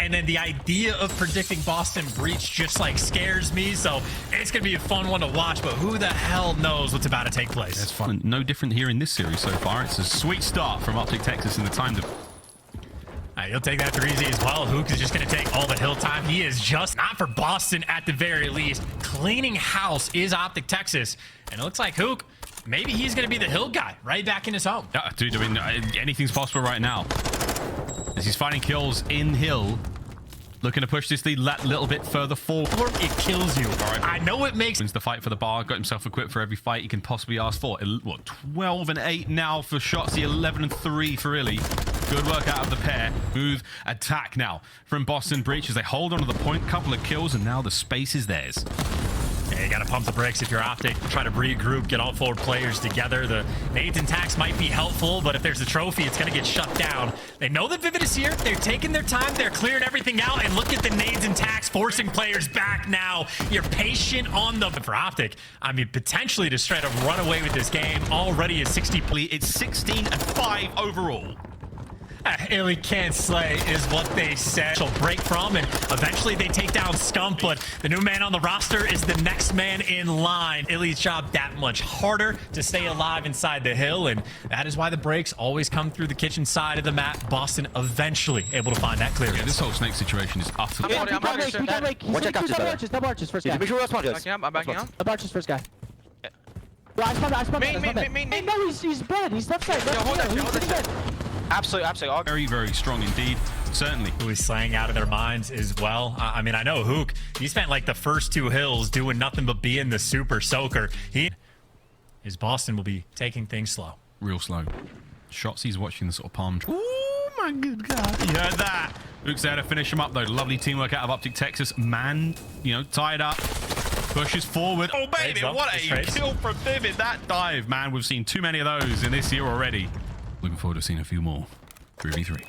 And then the idea of predicting Boston Breach just like scares me. So it's going to be a fun one to watch, but who the hell knows what's about to take place? That's fun. No different here in this series so far. It's a sweet start from OpTic Texas in the time to... He'll take that 3Z as well. Huke is just going to take all the hill time. He is just, not for Boston at the very least. Cleaning house is OpTic Texas. And it looks like Huke, maybe he's going to be the hill guy right back in his home. Yeah, dude, I mean, anything's possible right now. As he's finding kills in hill. Looking to push this lead a little bit further forward. It kills you. All right. I know it makes... Wins the fight for the bar. Got himself equipped for every fight he can possibly ask for. What, 12-8 now for Shotzzy. 11-3 for iLLeY. Good work out of the pair. Smooth attack now from Boston Breach as they hold on to the point. Couple of kills, and now the space is theirs. Yeah, you got to pump the brakes if you're OpTic. Try to regroup, get all 4 players together. The nades and tacks might be helpful, but if there's a trophy, it's going to get shut down. They know that Vivid is here. They're taking their time. They're clearing everything out, and look at the nades and tacks forcing players back now. You're patient on the... For OpTic, I mean, potentially to try to run away with this game. Already a 60... It's 16-5 overall. iLLeY can't slay is what they said. She'll break from, and eventually they take down Scump, but the new man on the roster is the next man in line. iLLeY's job that much harder to stay alive inside the hill, and that is why the breaks always come through the kitchen side of the map. Boston eventually able to find that clearance. Yeah, this whole snake situation is utterly... Watch double arches first guy. Make sure I'm backing up. Double arches first guy. I spawned. Hey, no, he's bad. He's left side. Hold that. Absolutely. Very, very strong indeed. Certainly. Who is slaying out of their minds as well. I mean, I know Huke, he spent like the first 2 hills doing nothing but being the super soaker. His Boston will be taking things slow. Real slow. Shotzy's watching the sort of palm tree. Oh my good God. You heard that. Huke's there to finish him up though. Lovely teamwork out of OpTic Texas. Man, tied up. Pushes forward. Oh baby, what a kill from Vivid. That dive, man. We've seen too many of those in this year already. Looking forward to seeing a few more. 3v3.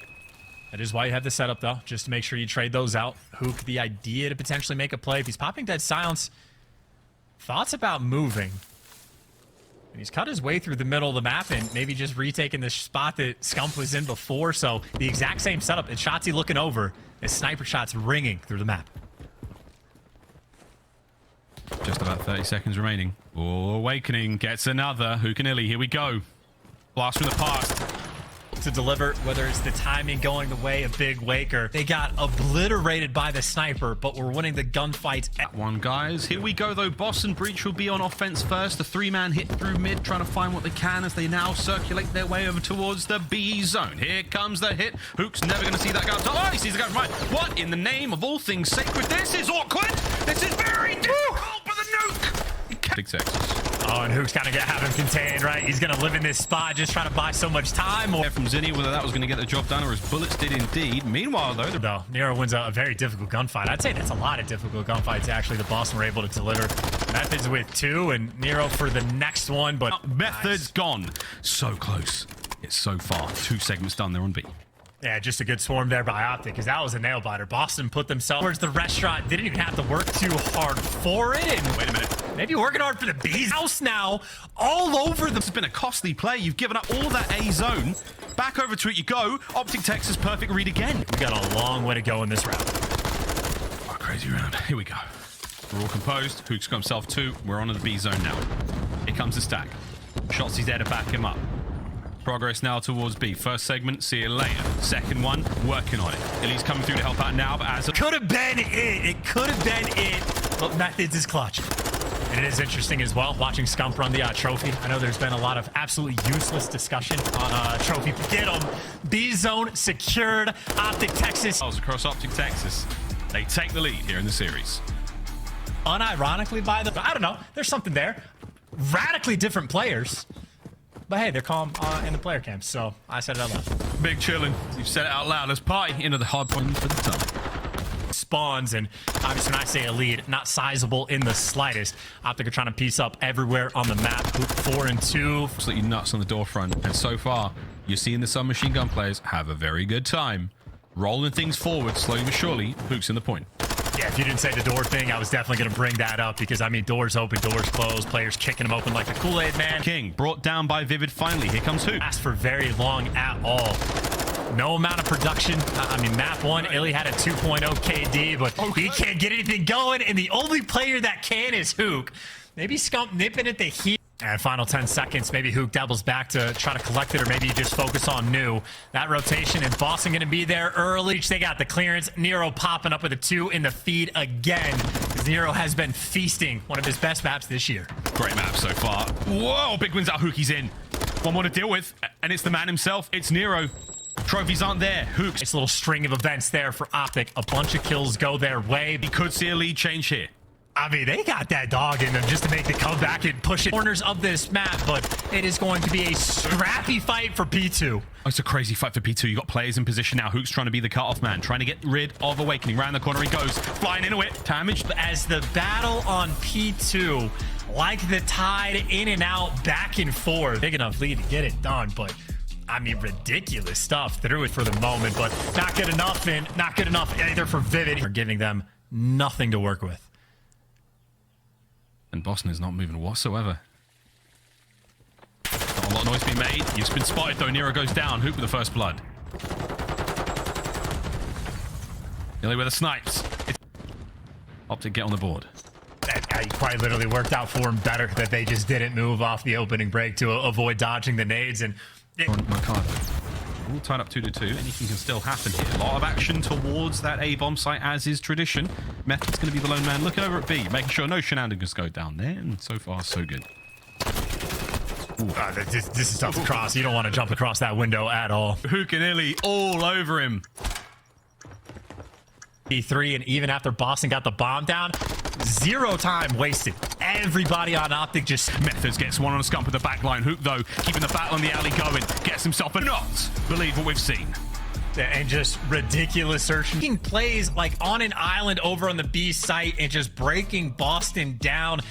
That is why you have the setup, though, just to make sure you trade those out. Huke, the idea to potentially make a play. If he's popping dead silence, thoughts about moving. And he's cut his way through the middle of the map and maybe just retaking the spot that Scump was in before. So the exact same setup. And Shotzzy looking over as sniper shots ringing through the map. Just about 30 seconds remaining. Oh, Awakening gets another. Huke and iLLeY, here we go. Blast from the past. To deliver, whether it's the timing going the way of Big Waker. They got obliterated by the sniper, but we're winning the gunfight. That one, guys. Here we go, though. Boston Breach will be on offense first. The 3-man hit through mid, trying to find what they can as they now circulate their way over towards the B zone. Here comes the hit. Huke's never going to see that guy. Oh, he sees the guy from right. What in the name of all things sacred? This is awkward. This is very difficult for the nuke. Big Texas. Oh, and Huke's kind of have him contained, right? He's going to live in this spot, just trying to buy so much time. Or from Zinni, whether that was going to get the job done or his bullets did indeed. Meanwhile, though, Nero wins a very difficult gunfight. I'd say that's a lot of difficult gunfights, actually, the Boston were able to deliver. Methods with 2, and Nero for the next one, but... Methods gone. So close. It's so far. 2 segments done. They're on B. Yeah, just a good swarm there by OpTic, because that was a nail-biter. Boston put themselves towards the restaurant, didn't even have to work too hard for it. And wait a minute. Maybe working hard for the B's house now, all over them. This has been a costly play. You've given up all that A zone. Back over to it you go. OpTic Texas, perfect read again. We got a long way to go in this round. Oh, crazy round. Here we go. We're all composed. Huke's got himself 2. We're on to the B zone now. Here comes the stack. Shotzzy's there to back him up. Progress now towards B. First segment, see you later. Second one, working on it. iLLeY's coming through to help out now, but as... Could have been it. It could have been it. But Methods is clutch. And it is interesting as well, watching Scump run the trophy. I know there's been a lot of absolutely useless discussion on trophy. Get him. B zone secured. OpTic Texas. Across OpTic Texas. They take the lead here in the series. Unironically, by the... I don't know. There's something there. Radically different players. But hey, they're calm in the player camps, so I said it out loud. Big chillin'. You've said it out loud. Let's party into the hardpoint for the tunnel. Spawns, and obviously when I say a lead, not sizable in the slightest. OpTic are trying to piece up everywhere on the map. 4 and 2. Absolutely nuts on the door front. And so far, you're seeing the submachine gun players have a very good time. Rolling things forward, slowly but surely. Huke's in the point. Yeah, if you didn't say the door thing, I was definitely going to bring that up because, I mean, doors open, doors closed, players kicking them open like the Kool-Aid man. King brought down by Vivid finally. Here comes Huke. Last for very long at all. No amount of production. I mean, map one, iLLeY had a 2.0 KD, but he can't get anything going, and the only player that can is Huke. Maybe Scump nipping at the heel. And final 10 seconds, maybe Huke doubles back to try to collect it, or maybe you just focus on new. That rotation, and Boston going to be there early. They got the clearance. Nero popping up with a 2 in the feed again. Nero has been feasting, one of his best maps this year. Great map so far. Whoa, big wins out. Huke, he's in. One more to deal with, and it's the man himself. It's Nero. Trophies aren't there. Huke. It's a little string of events there for OpTic. A bunch of kills go their way. He could see a lead change here. I mean, they got that dog in them just to make the comeback and push it corners of this map, but it is going to be a scrappy fight for P2. Oh, it's a crazy fight for P2. You got players in position now. Huke's trying to be the cutoff man, trying to get rid of Awakening. Round the corner he goes, flying into it. Damage. As the battle on P2, like the tide in and out, back and forth. Big enough lead to get it done, but I mean, ridiculous stuff through it for the moment, but not good enough, and not good enough either for Vivid. Are giving them nothing to work with. And Boston is not moving whatsoever. Not a lot of noise being made. He's been spotted though. Nero goes down. Huke with the first blood. eLLeY with the snipes. OpTic get on the board. That quite literally worked out for him better that they just didn't move off the opening break to avoid dodging the nades. And Mercado. All tied up 2-2. Anything can still happen here. A lot of action towards that A-bomb site, as is tradition. Method's going to be the lone man looking over at B, making sure no shenanigans go down there. And so far, so good. This is tough to cross. You don't want to jump across that window at all. Huke and eLLeY all over him. E3, and even after Boston got the bomb down, 0 time wasted. Everybody on OpTic just... Methods gets one on a scump with the back line. Huke, though, keeping the battle on the alley going. Gets himself a not believe what we've seen. And just ridiculous searching. Making plays like on an island over on the B site and just breaking Boston down.